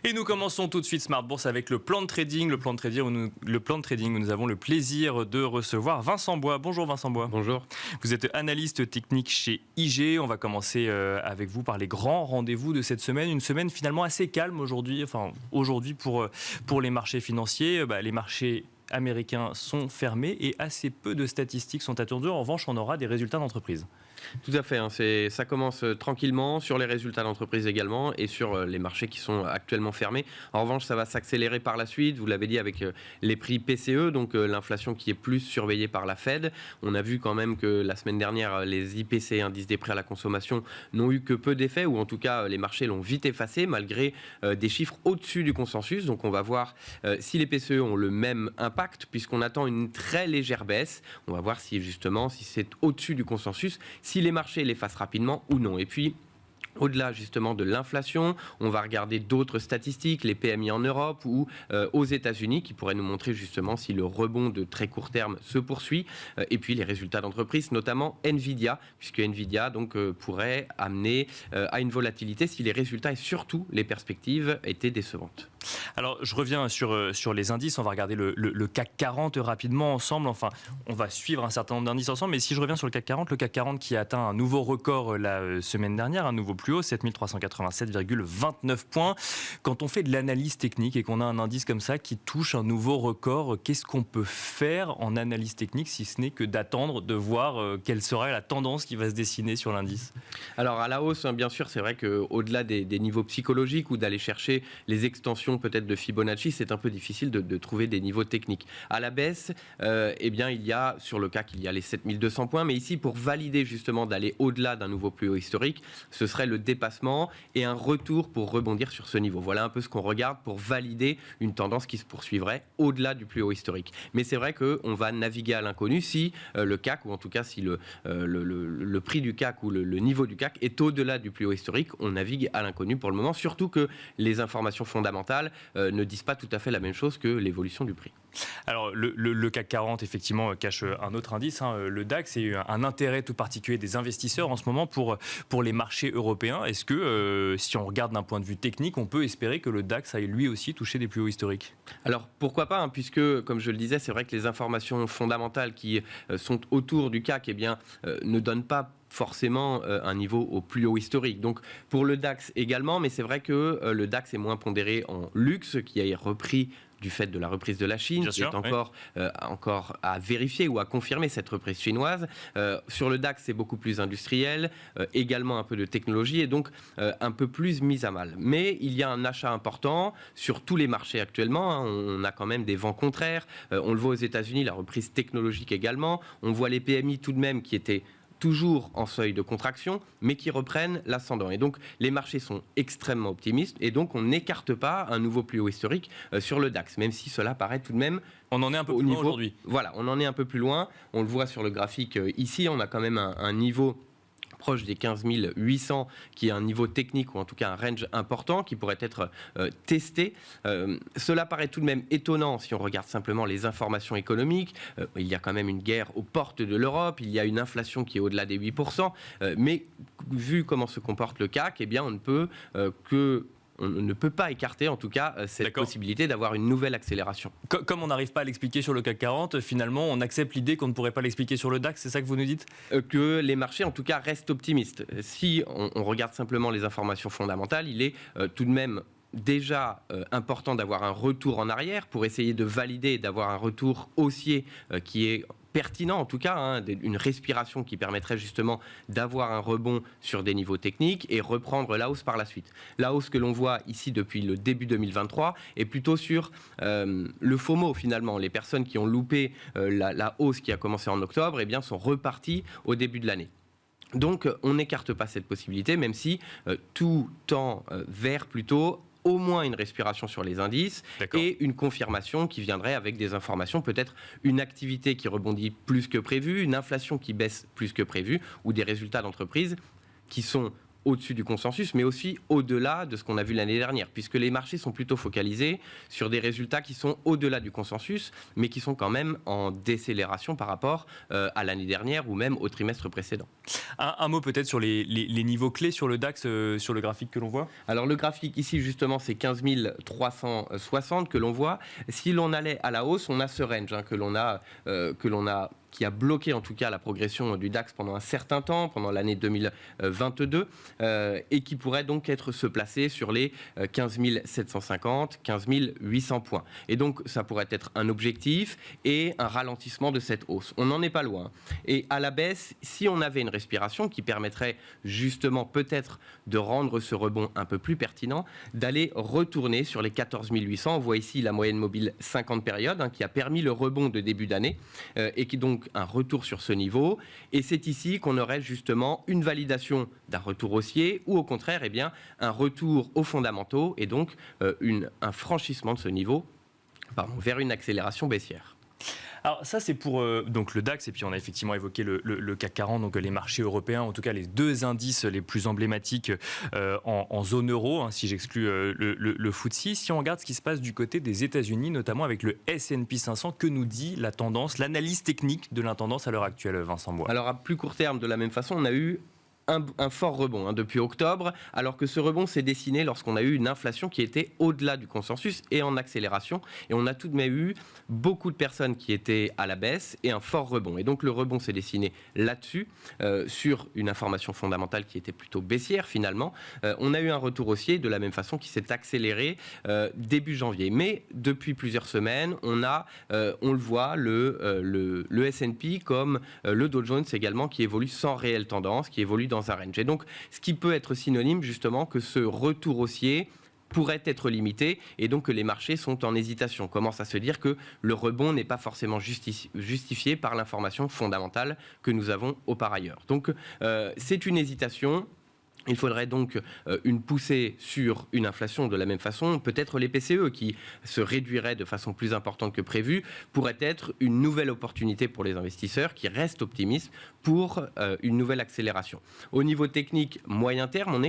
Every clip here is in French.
Et nous commençons tout de suite Smart Bourse avec le plan de trading. Le plan de trading où nous avons le plaisir de recevoir Vincent Bois. Bonjour Vincent Bois. Bonjour. Vous êtes analyste technique chez IG. On va commencer avec vous par les grands rendez-vous de cette semaine. Une semaine finalement assez calme aujourd'hui. Enfin, aujourd'hui pour les marchés financiers. Les marchés américains sont fermés et assez peu de statistiques sont attendues. En revanche, on aura des résultats d'entreprise. Tout à fait, ça commence tranquillement sur les résultats d'entreprise également et sur les marchés qui sont actuellement fermés. En revanche, ça va s'accélérer par la suite, vous l'avez dit, avec les prix PCE, donc l'inflation qui est plus surveillée par la Fed. On a vu quand même que la semaine dernière, les IPC, indices des prix à la consommation, n'ont eu que peu d'effet, ou en tout cas les marchés l'ont vite effacé malgré des chiffres au-dessus du consensus. Donc on va voir si les PCE ont le même impact, puisqu'on attend une très légère baisse. On va voir si justement, si c'est au-dessus du consensus, si les marchés l'effacent rapidement ou non. Et puis, au-delà justement de l'inflation, on va regarder d'autres statistiques, les PMI en Europe ou aux États-Unis, qui pourraient nous montrer justement si le rebond de très court terme se poursuit. Et puis les résultats d'entreprise, notamment Nvidia, puisque Nvidia donc pourrait amener à une volatilité si les résultats et surtout les perspectives étaient décevantes. Alors, je reviens sur les indices. On va regarder le CAC 40 rapidement ensemble. Enfin, on va suivre un certain nombre d'indices ensemble. Mais si je reviens sur le CAC 40 qui a atteint un nouveau record la semaine dernière, un nouveau plus haut, 7387,29 points. Quand on fait de l'analyse technique et qu'on a un indice comme ça qui touche un nouveau record, qu'est-ce qu'on peut faire en analyse technique si ce n'est que d'attendre, de voir quelle sera la tendance qui va se dessiner sur l'indice? Alors, à la hausse, bien sûr, c'est vrai qu'au-delà des niveaux psychologiques ou d'aller chercher les extensions peut-être de Fibonacci, c'est un peu difficile de trouver des niveaux techniques. À la baisse, eh bien, il y a, sur le CAC, il y a les 7200 points, mais ici, pour valider justement d'aller au-delà d'un nouveau plus haut historique, ce serait le dépassement et un retour pour rebondir sur ce niveau. Voilà un peu ce qu'on regarde pour valider une tendance qui se poursuivrait au-delà du plus haut historique. Mais c'est vrai qu'on va naviguer à l'inconnu si le CAC, ou en tout cas si le prix du CAC ou le niveau du CAC est au-delà du plus haut historique, on navigue à l'inconnu pour le moment, surtout que les informations fondamentales ne disent pas tout à fait la même chose que l'évolution du prix. Alors le CAC 40 effectivement cache un autre indice, le DAX, et un intérêt tout particulier des investisseurs en ce moment pour les marchés européens. Est-ce que si on regarde d'un point de vue technique, on peut espérer que le DAX aille lui aussi toucher des plus hauts historiques? Alors pourquoi pas, puisque comme je le disais, c'est vrai que les informations fondamentales qui sont autour du CAC ne donnent pas forcément un niveau au plus haut historique. Donc pour le DAX également, mais c'est vrai que le DAX est moins pondéré en luxe, qui a repris du fait de la reprise de la Chine, bien qui sûr, est encore à vérifier ou à confirmer cette reprise chinoise. Sur le DAX, c'est beaucoup plus industriel, également un peu de technologie et donc un peu plus mis à mal. Mais il y a un achat important sur tous les marchés actuellement. On a quand même des vents contraires. On le voit aux États-Unis, la reprise technologique également. On voit les PMI tout de même qui étaient toujours en seuil de contraction, mais qui reprennent l'ascendant. Et donc, les marchés sont extrêmement optimistes, et donc on n'écarte pas un nouveau plus haut historique sur le DAX, même si cela paraît tout de même... On en est un peu plus loin aujourd'hui. Voilà, on en est un peu plus loin. On le voit sur le graphique ici, on a quand même un niveau proche des 15 800, qui est un niveau technique ou en tout cas un range important qui pourrait être testé. Cela paraît tout de même étonnant si on regarde simplement les informations économiques. Il y a quand même une guerre aux portes de l'Europe, il y a une inflation qui est au-delà des 8%, mais vu comment se comporte le CAC, eh bien on ne peut pas écarter en tout cas cette possibilité d'avoir une nouvelle accélération. Comme on n'arrive pas à l'expliquer sur le CAC 40, finalement on accepte l'idée qu'on ne pourrait pas l'expliquer sur le DAX, c'est ça que vous nous dites? Que les marchés en tout cas restent optimistes. Si on regarde simplement les informations fondamentales, il est tout de même déjà important d'avoir un retour en arrière pour essayer de valider et d'avoir un retour haussier qui est pertinent en tout cas, une respiration qui permettrait justement d'avoir un rebond sur des niveaux techniques et reprendre la hausse par la suite. La hausse que l'on voit ici depuis le début 2023 est plutôt sur le FOMO finalement. Les personnes qui ont loupé la hausse qui a commencé en octobre sont reparties au début de l'année. Donc on n'écarte pas cette possibilité, même si tout tend vers plutôt au moins une respiration sur les indices et une confirmation qui viendrait avec des informations, peut-être une activité qui rebondit plus que prévu, une inflation qui baisse plus que prévu ou des résultats d'entreprise qui sont au-dessus du consensus, mais aussi au-delà de ce qu'on a vu l'année dernière, puisque les marchés sont plutôt focalisés sur des résultats qui sont au-delà du consensus, mais qui sont quand même en décélération par rapport à l'année dernière ou même au trimestre précédent. Un mot peut-être sur les niveaux clés sur le DAX, sur le graphique que l'on voit. Alors le graphique ici justement c'est 15 360 que l'on voit. Si l'on allait à la hausse, on a ce range que l'on a qui a bloqué en tout cas la progression du DAX pendant un certain temps, pendant l'année 2022, et qui pourrait donc se placer sur les 15 750, 15 800 points. Et donc ça pourrait être un objectif et un ralentissement de cette hausse. On n'en est pas loin. Et à la baisse, si on avait une respiration qui permettrait justement peut-être de rendre ce rebond un peu plus pertinent, d'aller retourner sur les 14 800. On voit ici la moyenne mobile 50 périodes qui a permis le rebond de début d'année et qui donc un retour sur ce niveau, et c'est ici qu'on aurait justement une validation d'un retour haussier ou au contraire un retour aux fondamentaux et donc un franchissement de ce niveau vers une accélération baissière. Alors ça c'est pour donc le DAX, et puis on a effectivement évoqué le CAC 40, donc les marchés européens, en tout cas les deux indices les plus emblématiques en zone euro, si j'exclus le FTSE. Si on regarde ce qui se passe du côté des États-Unis, notamment avec le S&P 500, que nous dit la tendance, l'analyse technique de la tendance à l'heure actuelle, Vincent Bois? Alors à plus court terme, de la même façon, on a eu un fort rebond depuis octobre, alors que ce rebond s'est dessiné lorsqu'on a eu une inflation qui était au-delà du consensus et en accélération. Et on a tout de même eu beaucoup de personnes qui étaient à la baisse et un fort rebond. Et donc le rebond s'est dessiné là-dessus, sur une information fondamentale qui était plutôt baissière finalement. On a eu un retour haussier de la même façon qui s'est accéléré début janvier. Mais depuis plusieurs semaines, on le voit, le S&P comme le Dow Jones également qui évolue sans réelle tendance, qui évolue dans un range. Et donc, ce qui peut être synonyme justement que ce retour haussier pourrait être limité et donc que les marchés sont en hésitation, commencent à se dire que le rebond n'est pas forcément justifié par l'information fondamentale que nous avons au par ailleurs. Donc, c'est une hésitation. Il faudrait donc une poussée sur une inflation de la même façon. Peut-être les PCE qui se réduiraient de façon plus importante que prévu pourraient être une nouvelle opportunité pour les investisseurs qui restent optimistes pour une nouvelle accélération. Au niveau technique, moyen terme,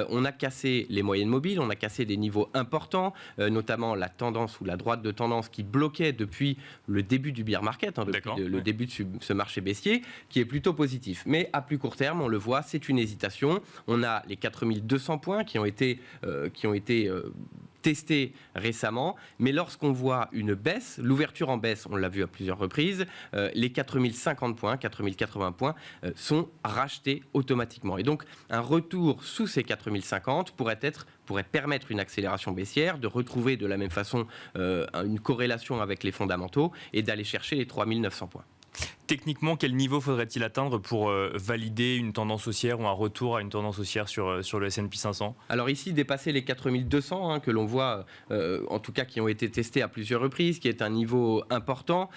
on a cassé les moyennes mobiles, on a cassé des niveaux importants, notamment la tendance ou la droite de tendance qui bloquait depuis le début du bear market, depuis le début de ce marché baissier, qui est plutôt positif. Mais à plus court terme, on le voit, c'est une hésitation. On a les 4200 points qui ont été testés récemment, mais lorsqu'on voit une baisse, l'ouverture en baisse, on l'a vu à plusieurs reprises, les 4050 points, 4080 points sont rachetés automatiquement. Et donc, un retour sous ces 4050 pourrait permettre une accélération baissière, de retrouver de la même façon une corrélation avec les fondamentaux et d'aller chercher les 3900 points. Techniquement, quel niveau faudrait-il atteindre pour valider une tendance haussière ou un retour à une tendance haussière sur le S&P 500 ? Alors ici, dépasser les 4200 que l'on voit, en tout cas qui ont été testés à plusieurs reprises, qui est un niveau important,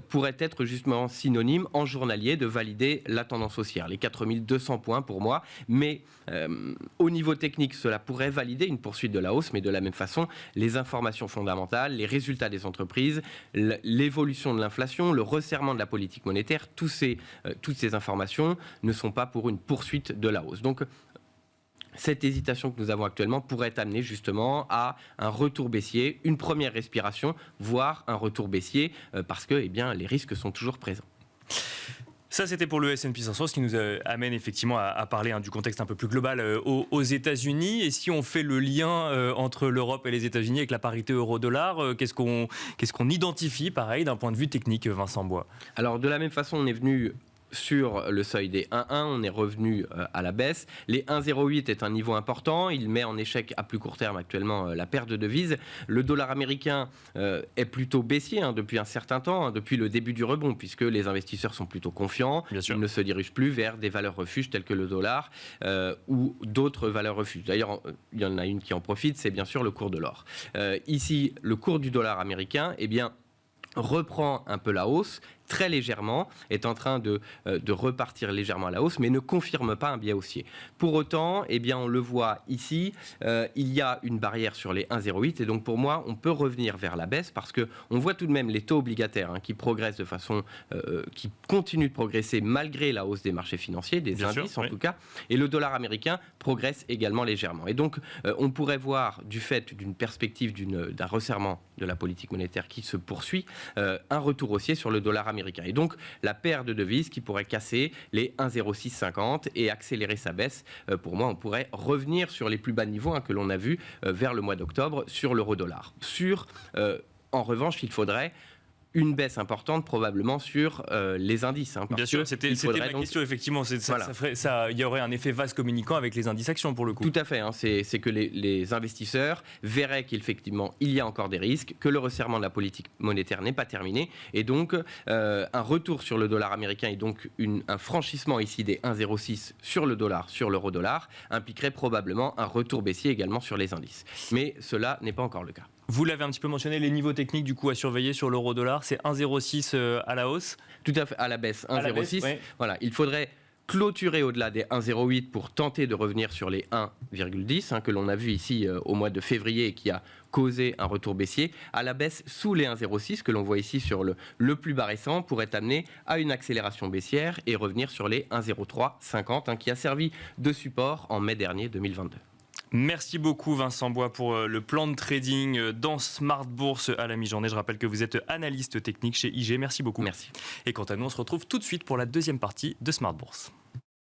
pourrait être justement synonyme en journalier de valider la tendance haussière. Les 4200 points pour moi, mais au niveau technique, cela pourrait valider une poursuite de la hausse, mais de la même façon, les informations fondamentales, les résultats des entreprises, l'évolution de l'inflation, le resserrement de la politique monétaire, toutes ces informations ne sont pas pour une poursuite de la hausse. Donc, cette hésitation que nous avons actuellement pourrait amener justement à un retour baissier, une première respiration, voire un retour baissier, parce que les risques sont toujours présents. Ça, c'était pour le S&P 500, ce qui nous amène effectivement à parler du contexte un peu plus global aux États-Unis. Et si on fait le lien entre l'Europe et les États-Unis avec la parité euro-dollar, qu'est-ce qu'on identifie, pareil, d'un point de vue technique, Vincent Bois ? Alors, de la même façon, on est venu sur le seuil des 1,1, on est revenu à la baisse. Les 1,08 est un niveau important. Il met en échec à plus court terme actuellement la paire de devises. Le dollar américain est plutôt baissier depuis un certain temps, depuis le début du rebond, puisque les investisseurs sont plutôt confiants. Ils ne se dirigent plus vers des valeurs refuges telles que le dollar ou d'autres valeurs refuges. D'ailleurs, il y en a une qui en profite, c'est bien sûr le cours de l'or. Ici, le cours du dollar américain, reprend un peu la hausse, très légèrement, est en train de repartir légèrement à la hausse, mais ne confirme pas un biais haussier. Pour autant, eh bien, on le voit ici, il y a une barrière sur les 1,08 et donc pour moi, on peut revenir vers la baisse parce qu'on voit tout de même les taux obligataires qui progressent de façon, qui continuent de progresser malgré la hausse des marchés financiers, des Bien indices sûr, en tout cas, et le dollar américain progresse également légèrement. Et donc, on pourrait voir, du fait d'une perspective d'un resserrement de la politique monétaire qui se poursuit, un retour haussier sur le dollar américain. Et donc, la paire de devises qui pourrait casser les 1,0650 et accélérer sa baisse. Pour moi, on pourrait revenir sur les plus bas niveaux que l'on a vus vers le mois d'octobre sur l'euro-dollar. En revanche, il faudrait une baisse importante probablement sur les indices. Bien sûr, c'était ma question, effectivement. Il y aurait un effet vase communicant avec les indices actions pour le coup. Tout à fait. C'est que les investisseurs verraient qu'effectivement, il y a encore des risques, que le resserrement de la politique monétaire n'est pas terminé. Et donc, un retour sur le dollar américain et donc un franchissement ici des 1,06 sur le dollar, sur l'euro-dollar, impliquerait probablement un retour baissier également sur les indices. Mais cela n'est pas encore le cas. Vous l'avez un petit peu mentionné, les niveaux techniques du coup à surveiller sur l'euro-dollar, c'est 1,06 à la hausse. Tout à fait, à la baisse, 1,06. Ouais. Voilà, il faudrait clôturer au-delà des 1,08 pour tenter de revenir sur les 1,10 que l'on a vu ici au mois de février et qui a causé un retour baissier. À la baisse sous les 1,06 que l'on voit ici sur le plus bas récent pourrait amener à une accélération baissière et revenir sur les 1,0350 qui a servi de support en mai dernier 2022. Merci beaucoup Vincent Bois pour le plan de trading dans Smart Bourse à la mi-journée. Je rappelle que vous êtes analyste technique chez IG. Merci beaucoup. Merci. Et quant à nous, on se retrouve tout de suite pour la deuxième partie de Smart Bourse.